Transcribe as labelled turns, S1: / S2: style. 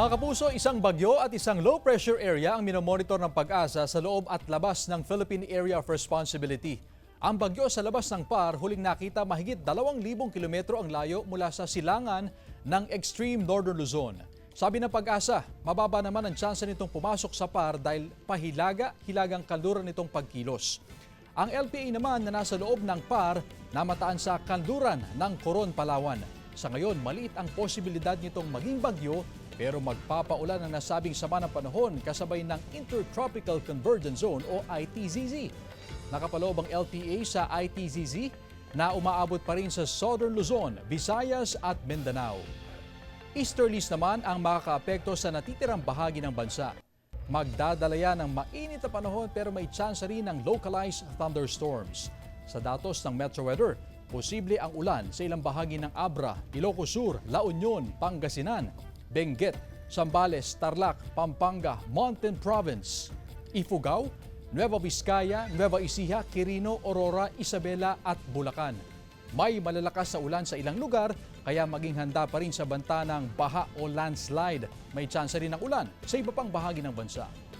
S1: Mga kapuso, isang bagyo at isang low-pressure area ang minomonitor ng Pag-asa sa loob at labas ng Philippine Area of Responsibility. Ang bagyo sa labas ng PAR huling nakita mahigit 2,000 kilometro ang layo mula sa silangan ng extreme northern Luzon. Sabi ng Pag-asa, mababa naman ang tsansa nitong pumasok sa PAR dahil hilagang kanluran nitong pagkilos. Ang LPA naman na nasa loob ng PAR namataan sa kanluran ng Coron, Palawan. Sa ngayon, maliit ang posibilidad nitong maging bagyo pero magpapaulan ang nasabing sama ng panahon kasabay ng Intertropical Convergence Zone o ITZZ. Nakapaloob ang LPA sa ITZZ na umaabot pa rin sa Southern Luzon, Visayas at Mindanao. Easterlies naman ang makakaapekto sa natitirang bahagi ng bansa. Magdadala yan ng mainit na panahon pero may tsansa rin ng localized thunderstorms. Sa datos ng Metro Weather, posible ang ulan sa ilang bahagi ng Abra, Ilocos Sur, La Union, Pangasinan, Benguet, Zambales, Tarlac, Pampanga, Mountain Province, Ifugao, Nueva Vizcaya, Nueva Ecija, Quirino, Aurora, Isabela at Bulacan. May malalakas na ulan sa ilang lugar kaya maging handa pa rin sa banta ng baha o landslide. May tsansa rin ng ulan sa iba pang bahagi ng bansa.